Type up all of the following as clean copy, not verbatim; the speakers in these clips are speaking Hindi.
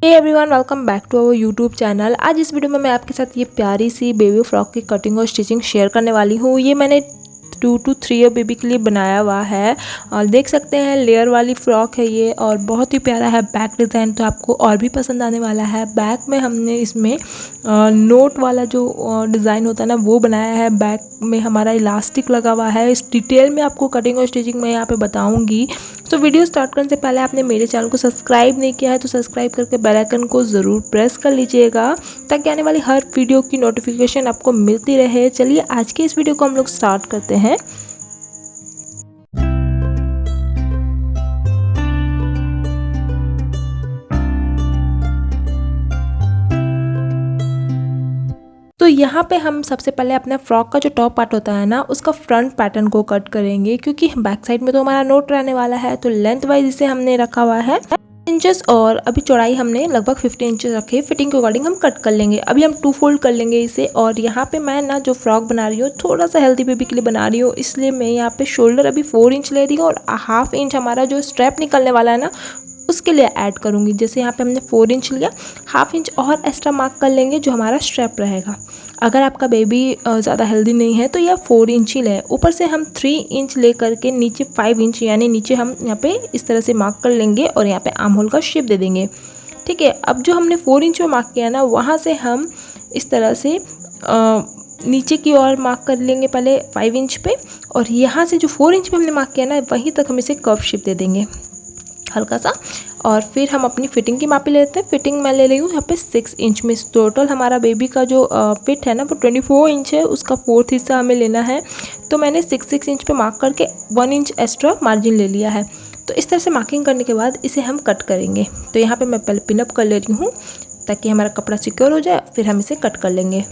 Hey everyone, welcome back to our YouTube channel. आज इस वीडियो में मैं आपके साथ ये प्यारी सी बेबी फ्रॉक की कटिंग और स्टिचिंग शेयर करने वाली हूँ। ये मैंने 2 to 3 ईयर बेबी के लिए बनाया हुआ है और देख सकते हैं लेयर वाली फ्रॉक है ये और बहुत ही प्यारा है। बैक डिज़ाइन तो आपको और भी पसंद आने वाला है। बैक में हमने इसमें नोट वाला जो डिज़ाइन होता है ना वो बनाया है। बैक में हमारा इलास्टिक लगा हुआ है। इस डिटेल में आपको कटिंग और स्टिचिंग मैं यहाँ पे बताऊँगी। तो वीडियो स्टार्ट करने से पहले आपने मेरे चैनल को सब्सक्राइब नहीं किया है तो सब्सक्राइब करके बेल आइकन को ज़रूर प्रेस कर लीजिएगा ताकि आने वाली हर वीडियो की नोटिफिकेशन आपको मिलती रहे। चलिए आज के इस वीडियो को हम लोग स्टार्ट करते हैं। तो यहाँ पे हम सबसे पहले अपने फ्रॉक का जो टॉप पार्ट होता है ना उसका फ्रंट पैटर्न को कट करेंगे क्योंकि बैक साइड में तो हमारा नोट रहने वाला है। तो लेंथ वाइज इसे हमने रखा हुआ है इंचेस और अभी चौड़ाई हमने लगभग 50 इंचेस रखे। फिटिंग के अकॉर्डिंग हम कट कर लेंगे। अभी हम 2 फोल्ड कर लेंगे इसे। और यहाँ पे मैं ना जो फ्रॉक बना रही हूँ थोड़ा सा हेल्दी बेबी के लिए बना रही हूँ, इसलिए मैं यहाँ पे शोल्डर अभी 4 इंच ले रही हूँ और ½ इंच हमारा जो स्ट्रैप निकलने वाला है ना उसके लिए ऐड करूँगी। जैसे यहाँ पे हमने 4 इंच लिया, ½ इंच और एक्स्ट्रा मार्क कर लेंगे जो हमारा स्ट्रैप रहेगा। अगर आपका बेबी ज़्यादा हेल्दी नहीं है तो यह 4 इंच ही ले। ऊपर से हम 3 इंच ले करके नीचे 5 इंच यानी नीचे हम यहाँ पे इस तरह से मार्क कर लेंगे और यहाँ पे आर्म होल का शेप दे देंगे। ठीक है, अब जो हमने 4 इंच में मार्क किया ना वहाँ से हम इस तरह से नीचे की ओर मार्क कर लेंगे पहले 5 इंच पे और यहाँ से जो 4 इंच पे हमने मार्क किया ना वहीं तक हम इसे कर्व शेप दे देंगे हल्का सा। और फिर हम अपनी फिटिंग की मापी लेते हैं। फिटिंग मैं ले रही हूँ यहाँ पे 6 इंच में। टोटल हमारा बेबी का जो फिट है ना वो 24 इंच है, उसका 4th हिस्सा हमें लेना है। तो मैंने 6 इंच पे मार्क करके 1 इंच एक्स्ट्रा मार्जिन ले लिया है। तो इस तरह से मार्किंग करने के बाद इसे हम कट करेंगे। तो यहाँ पर मैं पहले पिनअप कर ले रही हूँ ताकि हमारा कपड़ा सिक्योर हो जाए, फिर हम इसे कट कर लेंगे।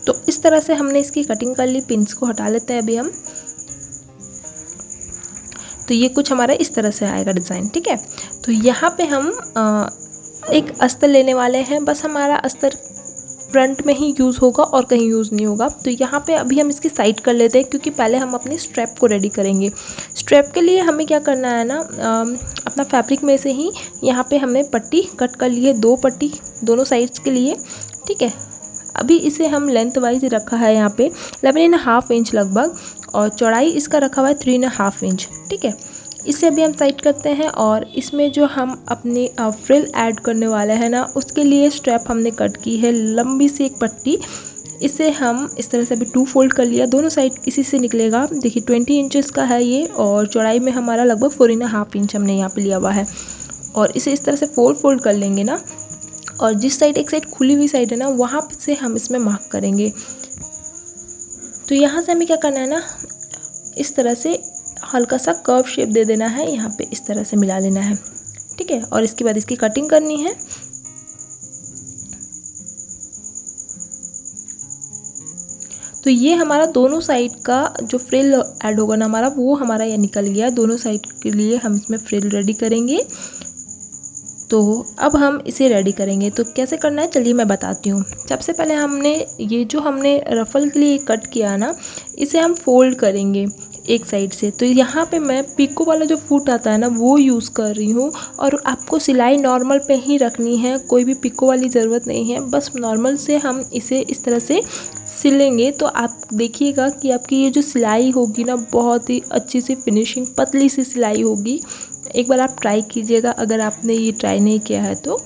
तो इस तरह से हमने इसकी कटिंग कर ली। पिंस को हटा लेते हैं अभी हम। तो ये कुछ हमारा इस तरह से आएगा डिज़ाइन। ठीक है, तो यहाँ पे हम एक अस्तर लेने वाले हैं। बस हमारा अस्तर फ्रंट में ही यूज़ होगा और कहीं यूज़ नहीं होगा। तो यहाँ पे अभी हम इसकी साइड कर लेते हैं क्योंकि पहले हम अपने स्ट्रैप को रेडी करेंगे। स्ट्रैप के लिए हमें क्या करना है ना, अपना फैब्रिक में से ही यहाँ पे हमें पट्टी कट कर ली है, 2 पट्टी दोनों साइड्स के लिए। ठीक है, अभी इसे हम लेंथ वाइज रखा है यहाँ पे 11½ इंच लगभग और चौड़ाई इसका रखा हुआ है 3½ इंच। ठीक है, इसे अभी हम साइड करते हैं और इसमें जो हम अपनी फ्रिल ऐड करने वाले हैं ना उसके लिए स्ट्रैप हमने कट की है लंबी सी एक पट्टी। इसे हम इस तरह से अभी 2 फोल्ड कर लिया, दोनों साइड इसी से निकलेगा। देखिए 20 इंचेस का है ये और चौड़ाई में हमारा लगभग 4½ इंच हमने यहाँ पे लिया हुआ है। और इसे इस तरह से 4 फोल्ड कर लेंगे ना और जिस साइड एक साइड खुली हुई साइड है ना वहाँ से हम इसमें मार्क करेंगे। तो यहाँ से हमें क्या करना है ना, इस तरह से हल्का सा कर्व शेप दे देना है, यहाँ पे इस तरह से मिला लेना है। ठीक है, और इसके बाद इसकी कटिंग करनी है। तो ये हमारा दोनों साइड का जो फ्रिल ऐड होगा ना हमारा वो हमारा ये निकल गया। दोनों साइड के लिए हम इसमें फ्रिल रेडी करेंगे। तो अब हम इसे रेडी करेंगे। तो कैसे करना है चलिए मैं बताती हूँ। सबसे पहले हमने ये जो हमने रफ़ल के लिए कट किया ना इसे हम फोल्ड करेंगे एक साइड से। तो यहाँ पे मैं पिको वाला जो फूट आता है ना वो यूज़ कर रही हूँ और आपको सिलाई नॉर्मल पे ही रखनी है, कोई भी पिको वाली ज़रूरत नहीं है। बस नॉर्मल से हम इसे इस तरह से सिलेंगे तो आप देखिएगा कि आपकी ये जो सिलाई होगी ना बहुत ही अच्छी सी फिनिशिंग पतली सी सिलाई होगी। एक बार आप ट्राई कीजिएगा अगर आपने ये ट्राई नहीं किया है तो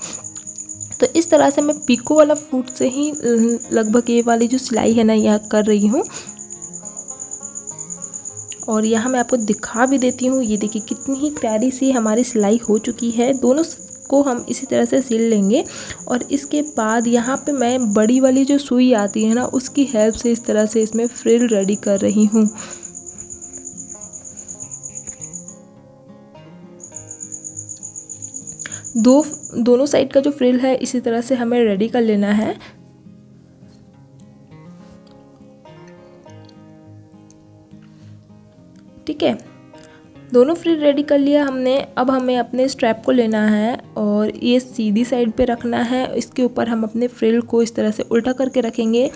इस तरह से मैं पिको वाला फूट से ही लगभग ये वाली जो सिलाई है ना यहाँ कर रही हूँ। और यहाँ मैं आपको दिखा भी देती हूँ। ये देखिए कितनी ही प्यारी सी हमारी सिलाई हो चुकी है। दोनों को हम इसी तरह से सिल लेंगे और इसके बाद यहाँ पे मैं बड़ी वाली जो सुई आती है ना उसकी हेल्प से इस तरह से इसमें फ्रिल रेडी कर रही हूँ। दोनों साइड का जो फ्रिल है इसी तरह से हमें रेडी कर लेना है। ठीक है, दोनों फ्रिल रेडी कर लिया हमने। अब हमें अपने स्ट्रैप को लेना है और ये सीधी साइड पे रखना है। इसके ऊपर हम अपने फ्रिल को इस तरह से उल्टा करके रखेंगे।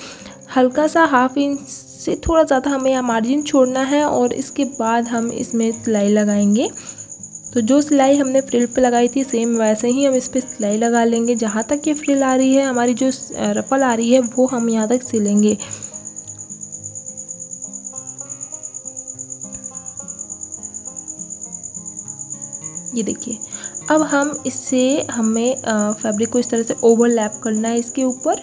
हल्का सा ½ इंच से थोड़ा ज़्यादा हमें यहाँ मार्जिन छोड़ना है और इसके बाद हम इसमें सिलाई लगाएंगे। तो जो सिलाई हमने फ्रिल पे लगाई थी सेम वैसे ही हम इस पर सिलाई लगा लेंगे। जहाँ तक ये फ्रिल आ रही है, हमारी जो रफल आ रही है वो हम यहाँ तक सिलेंगे। ये देखिए, अब हम इससे हमें फैब्रिक को इस तरह से ओवरलैप करना है इसके ऊपर,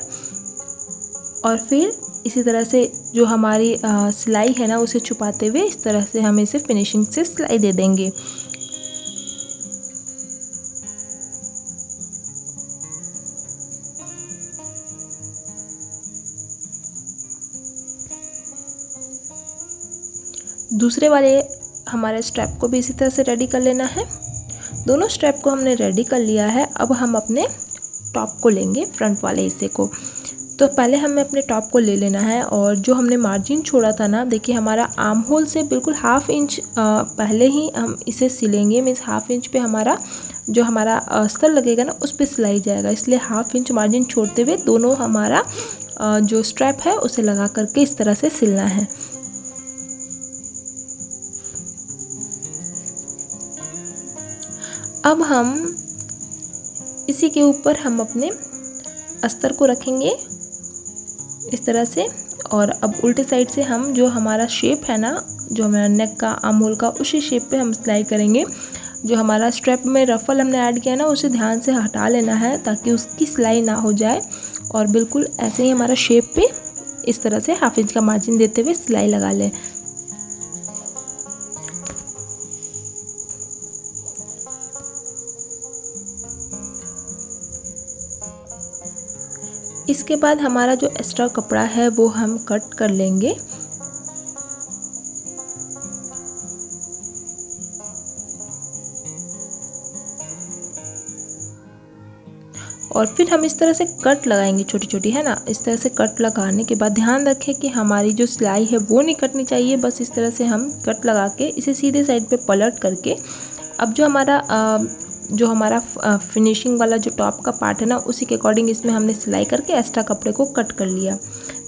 और फिर इसी तरह से जो हमारी सिलाई है ना उसे छुपाते हुए इस तरह से हम इसे फिनिशिंग से सिलाई दे देंगे। दूसरे वाले हमारे स्ट्रैप को भी इसी तरह से रेडी कर लेना है। दोनों स्ट्रैप को हमने रेडी कर लिया है। अब हम अपने टॉप को लेंगे, फ्रंट वाले हिस्से को। तो पहले हमें अपने टॉप को ले लेना है और जो हमने मार्जिन छोड़ा था ना, देखिए हमारा आर्म होल से बिल्कुल हाफ इंच पहले ही हम इसे सिलेंगे। मीन्स हाफ इंच पे हमारा जो हमारा अस्तर लगेगा ना उस पर सिलाई जाएगा, इसलिए हाफ इंच मार्जिन छोड़ते हुए दोनों हमारा जो स्ट्रैप है उसे लगा करके इस तरह से सिलना है। अब हम इसी के ऊपर हम अपने अस्तर को रखेंगे इस तरह से, और अब उल्टे साइड से हम जो हमारा शेप है ना, जो हमारा नेक का आर्म होल का, उसी शेप पे हम सिलाई करेंगे। जो हमारा स्ट्रैप में रफल हमने ऐड किया ना उसे ध्यान से हटा लेना है ताकि उसकी सिलाई ना हो जाए, और बिल्कुल ऐसे ही हमारा शेप पे इस तरह से हाफ इंच का मार्जिन देते हुए सिलाई लगा लें। इसके बाद हमारा जो एक्स्ट्रा कपड़ा है वो हम कट कर लेंगे। और फिर हम इस तरह से कट लगाएंगे छोटी छोटी, है ना। इस तरह से कट लगाने के बाद ध्यान रखें कि हमारी जो सिलाई है वो नहीं कटनी चाहिए। बस इस तरह से हम कट लगा के इसे सीधे साइड पे पलट करके, अब जो हमारा फिनिशिंग वाला जो टॉप का पार्ट है ना उसी के अकॉर्डिंग इसमें हमने सिलाई करके एक्स्ट्रा कपड़े को कट कर लिया।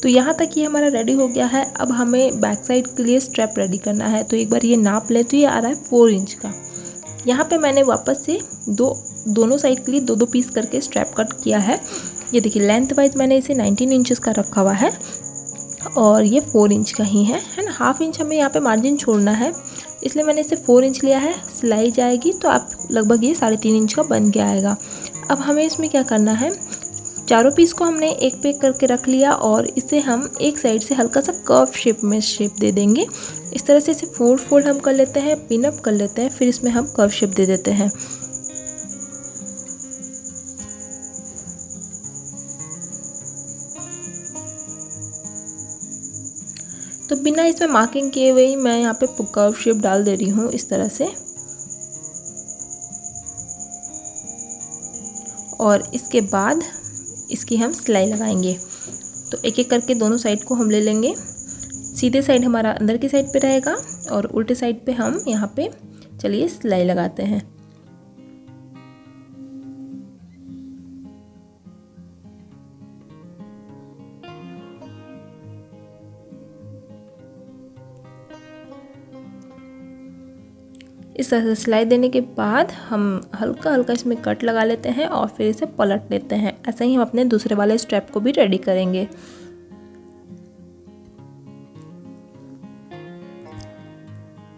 तो यहाँ तक ये हमारा रेडी हो गया है। अब हमें बैक साइड के लिए स्ट्रैप रेडी करना है। तो एक बार ये नाप ले, तो ये आ रहा है 4 इंच का। यहाँ पे मैंने वापस से दोनों साइड के लिए 2-2 पीस करके स्ट्रैप कट किया है। ये देखिए लेंथ वाइज मैंने इसे 19 इंचेस का रखा हुआ है और ये 4 इंच का ही है ना। हाफ इंच हमें यहाँ पे मार्जिन छोड़ना है, इसलिए मैंने इसे 4 इंच लिया है। सिलाई जाएगी तो आप लगभग ये 3.5 इंच का बन के आएगा। अब हमें इसमें क्या करना है, चारों पीस को हमने एक पे करके रख लिया और इसे हम एक साइड से हल्का सा कर्व शेप में शेप दे देंगे। इस तरह से इसे 4 फोल्ड हम कर लेते हैं, पिन अप कर लेते हैं, फिर इसमें हम कर्व शेप दे देते हैं। तो बिना इसमें मार्किंग किए हुए ही मैं यहाँ पे कर्व शेप डाल दे रही हूँ इस तरह से। और इसके बाद इसकी हम सिलाई लगाएंगे। तो एक एक करके दोनों साइड को हम ले लेंगे। सीधे साइड हमारा अंदर की साइड पे रहेगा और उल्टे साइड पे हम यहाँ पे चलिए सिलाई लगाते हैं। इस तरह से सिलाई देने के बाद हम हल्का हल्का इसमें कट लगा लेते हैं और फिर इसे पलट लेते हैं। ऐसे ही हम अपने दूसरे वाले स्ट्रैप को भी रेडी करेंगे।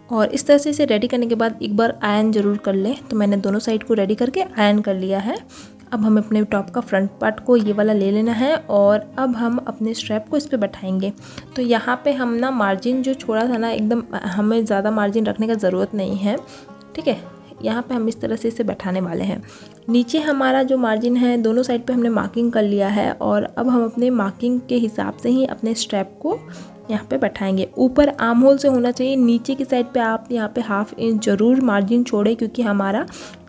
और इस तरह से इसे रेडी करने के बाद एक बार आयरन ज़रूर कर लें। तो मैंने दोनों साइड को रेडी करके आयरन कर लिया है। अब हमें अपने टॉप का फ्रंट पार्ट को ये वाला ले लेना है और अब हम अपने स्ट्रैप को इस पर बैठाएंगे। तो यहाँ पे हम ना मार्जिन जो छोड़ा था ना, एकदम हमें ज़्यादा मार्जिन रखने का ज़रूरत नहीं है, ठीक है। यहाँ पे हम इस तरह से इसे बैठाने वाले हैं। नीचे हमारा जो मार्जिन है दोनों साइड पे हमने मार्किंग कर लिया है और अब हम अपने मार्किंग के हिसाब से ही अपने स्ट्रैप को यहाँ पे बैठाएंगे। ऊपर आर्म होल से होना चाहिए, नीचे की साइड पे आप यहाँ पे हाफ इंच ज़रूर मार्जिन छोड़े, क्योंकि हमारा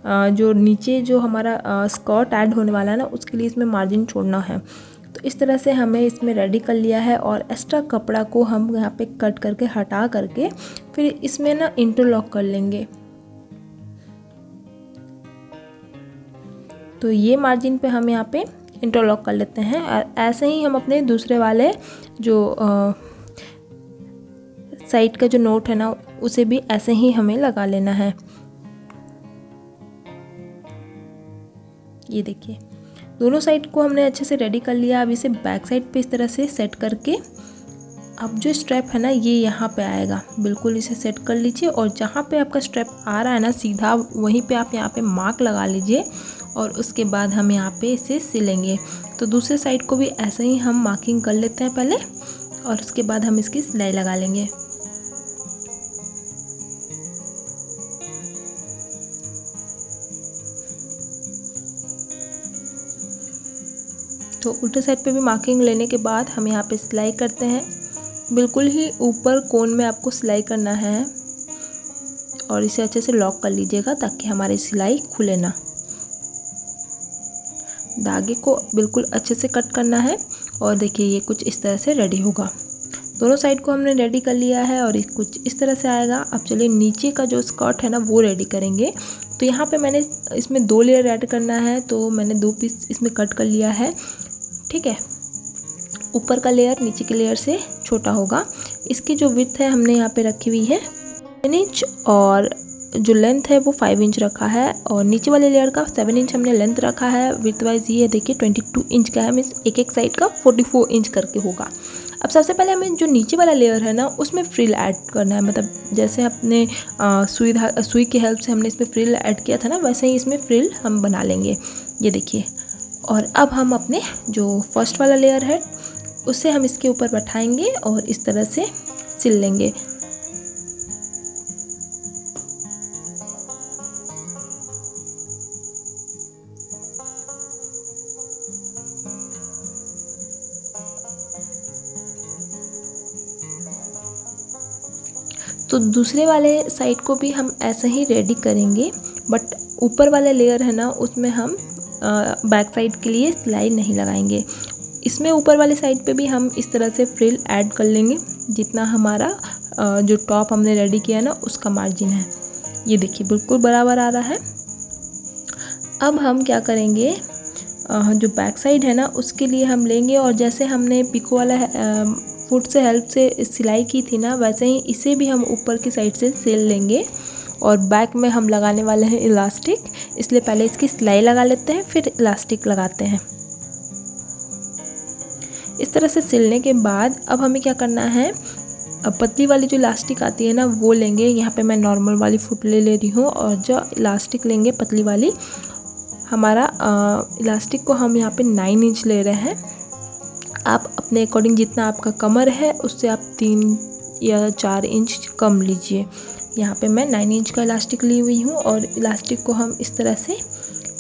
जो नीचे जो हमारा स्कर्ट ऐड होने वाला है ना उसके लिए इसमें मार्जिन छोड़ना है। तो इस तरह से हमें इसमें रेडी कर लिया है और एक्स्ट्रा कपड़ा को हम यहाँ पे कट करके हटा करके फिर इसमें ना इंटरलॉक कर लेंगे। तो ये मार्जिन पे हम यहाँ पे इंटरलॉक कर लेते हैं। ऐसे ही हम अपने दूसरे वाले जो साइड का जो नोट है ना उसे भी ऐसे ही हमें लगा लेना है। ये देखिए दोनों साइड को हमने अच्छे से रेडी कर लिया। अब इसे बैक साइड पे इस तरह से सेट करके अब जो स्ट्रैप है ना ये यहाँ पे आएगा, बिल्कुल इसे सेट कर लीजिए और जहाँ पे आपका स्ट्रैप आ रहा है ना सीधा वहीं पे आप यहाँ पे मार्क लगा लीजिए और उसके बाद हम यहाँ पे इसे सिलेंगे। तो दूसरे साइड को भी ऐसे ही हम मार्किंग कर लेते हैं पहले और उसके बाद हम इसकी सिलाई लगा लेंगे। तो उल्टे साइड पे भी मार्किंग लेने के बाद हम यहाँ पे सिलाई करते हैं। बिल्कुल ही ऊपर कोन में आपको सिलाई करना है और इसे अच्छे से लॉक कर लीजिएगा ताकि हमारी सिलाई खुले ना। धागे को बिल्कुल अच्छे से कट करना है और देखिए ये कुछ इस तरह से रेडी होगा। दोनों साइड को हमने रेडी कर लिया है और कुछ इस तरह से आएगा। अब चलिए नीचे का जो स्कर्ट है ना वो रेडी करेंगे। तो यहाँ पे मैंने इसमें 2 लेयर ऐड करना है, तो मैंने 2 पीस इसमें कट कर लिया है। ठीक है, ऊपर का लेयर नीचे के लेयर से छोटा होगा। इसकी जो विड्थ है हमने यहाँ पे रखी हुई है 10 इंच और जो लेंथ है वो 5 इंच रखा है और नीचे वाले लेयर का 7 इंच हमने लेंथ रखा है। विड्थ वाइज ये देखिए 22 इंच का है, मीन्स एक साइड का 44 इंच करके होगा। अब सबसे पहले हमें जो नीचे वाला लेयर है ना उसमें फ्रिल ऐड करना है, मतलब जैसे अपने सुई की हेल्प से हमने इसमें फ्रिल ऐड किया था ना वैसे ही इसमें फ्रिल हम बना लेंगे। ये देखिए, और अब हम अपने जो फर्स्ट वाला लेयर है उसे हम इसके ऊपर बैठाएंगे और इस तरह से सिल लेंगे। तो दूसरे वाले साइड को भी हम ऐसे ही रेडी करेंगे, बट ऊपर वाला लेयर है ना उसमें हम बैक साइड के लिए सिलाई नहीं लगाएंगे। इसमें ऊपर वाले साइड पे भी हम इस तरह से फ्रिल ऐड कर लेंगे जितना हमारा जो टॉप हमने रेडी किया ना उसका मार्जिन है। ये देखिए बिल्कुल बराबर आ रहा है। अब हम क्या करेंगे, जो बैक साइड है ना उसके लिए हम लेंगे और जैसे हमने पिको वाला फुट से हेल्प से सिलाई की थी ना वैसे ही इसे भी हम ऊपर की साइड से सिल लेंगे। और बैक में हम लगाने वाले हैं इलास्टिक, इसलिए पहले इसकी सिलाई लगा लेते हैं फिर इलास्टिक लगाते हैं। इस तरह से सिलने के बाद अब हमें क्या करना है, अब पतली वाली जो इलास्टिक आती है ना वो लेंगे। यहाँ पे मैं नॉर्मल वाली फुट ले रही हूँ और जो इलास्टिक लेंगे पतली वाली, हमारा इलास्टिक को हम यहाँ पे 9 इंच ले रहे हैं। आप अपने अकॉर्डिंग जितना आपका कमर है उससे आप 3 या 4 इंच कम लीजिए। यहाँ पे मैं 9 इंच का इलास्टिक ली हुई हूँ और इलास्टिक को हम इस तरह से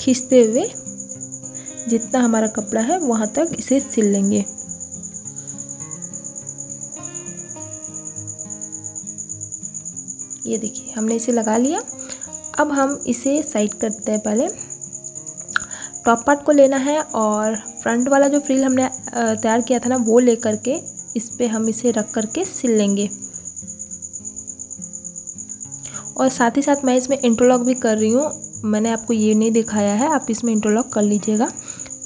खींचते हुए जितना हमारा कपड़ा है वहाँ तक इसे सिल लेंगे। ये देखिए हमने इसे लगा लिया। अब हम इसे साइड करते हैं। पहले टॉप पार्ट को लेना है और फ्रंट वाला जो फ्रिल हमने तैयार किया था ना वो ले करके इस पे हम इसे रख करके सिल लेंगे। और साथ ही साथ मैं इसमें इंटरलॉक भी कर रही हूँ, मैंने आपको ये नहीं दिखाया है, आप इसमें इंटरलॉक कर लीजिएगा।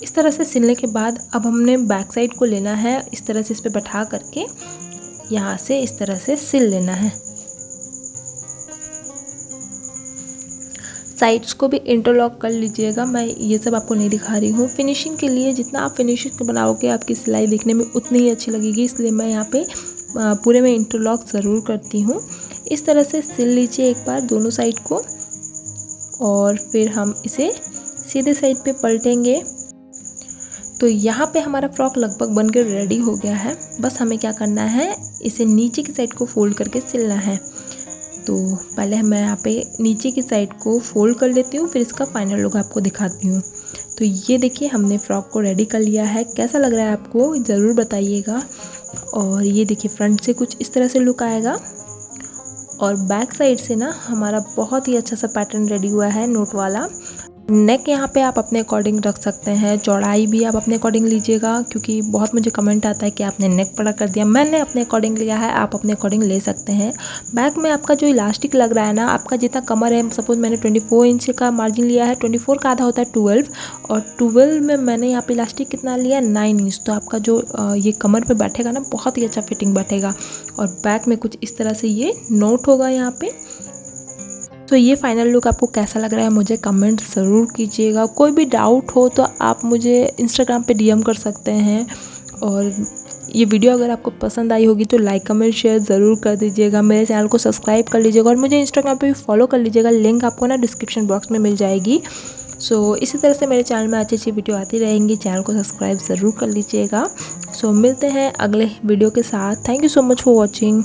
इस तरह से सिलने के बाद अब हमने बैक साइड को लेना है, इस तरह से इस पर बैठा करके यहाँ से इस तरह से सिल लेना है। साइड्स को भी इंटरलॉक कर लीजिएगा, मैं ये सब आपको नहीं दिखा रही हूँ। फिनिशिंग के लिए जितना आप फिनिशिंग बनाओगे आपकी सिलाई दिखने में उतनी ही अच्छी लगेगी, इसलिए मैं यहाँ पे पूरे में इंटरलॉक ज़रूर करती हूँ। इस तरह से सिल लीजिए एक बार दोनों साइड को और फिर हम इसे सीधे साइड पे पलटेंगे। तो यहाँ पे हमारा फ्रॉक लगभग बनकर रेडी हो गया है। बस हमें क्या करना है, इसे नीचे की साइड को फोल्ड करके सिलना है। तो पहले मैं यहाँ पे नीचे की साइड को फोल्ड कर लेती हूँ, फिर इसका फाइनल लुक आपको दिखाती हूँ। तो ये देखिए हमने फ्रॉक को रेडी कर लिया है। कैसा लग रहा है आपको ज़रूर बताइएगा। और ये देखिए फ्रंट से कुछ इस तरह से लुक आएगा और बैक साइड से ना हमारा बहुत ही अच्छा सा पैटर्न रेडी हुआ है नोट वाला। नेक यहाँ पे आप अपने अकॉर्डिंग रख सकते हैं, चौड़ाई भी आप अपने अकॉर्डिंग लीजिएगा, क्योंकि बहुत मुझे कमेंट आता है कि आपने नेक बड़ा कर दिया। मैंने अपने अकॉर्डिंग लिया है, आप अपने अकॉर्डिंग ले सकते हैं। बैक में आपका जो इलास्टिक लग रहा है ना, आपका जितना कमर है, सपोज मैंने 24 इंच का मार्जिन लिया है, 24 का आधा होता है 12, और 12 में मैंने यहाँ पे इलास्टिक कितना लिया 9 इंच। तो आपका जो ये कमर पे बैठेगा ना, बहुत ही अच्छा फिटिंग बैठेगा। और बैक में कुछ इस तरह से ये नोट होगा यहाँ पे। तो ये फाइनल लुक आपको कैसा लग रहा है मुझे कमेंट ज़रूर कीजिएगा। कोई भी डाउट हो तो आप मुझे इंस्टाग्राम पे डीएम कर सकते हैं। और ये वीडियो अगर आपको पसंद आई होगी तो लाइक कमेंट शेयर ज़रूर कर दीजिएगा। मेरे चैनल को सब्सक्राइब कर लीजिएगा और मुझे इंस्टाग्राम पे भी फॉलो कर लीजिएगा। लिंक आपको ना डिस्क्रिप्शन बॉक्स में मिल जाएगी। सो इसी तरह से मेरे चैनल में अच्छी अच्छी वीडियो आती रहेंगी। चैनल को सब्सक्राइब ज़रूर कर लीजिएगा। सो मिलते हैं अगले वीडियो के साथ। Thank you so much for watching.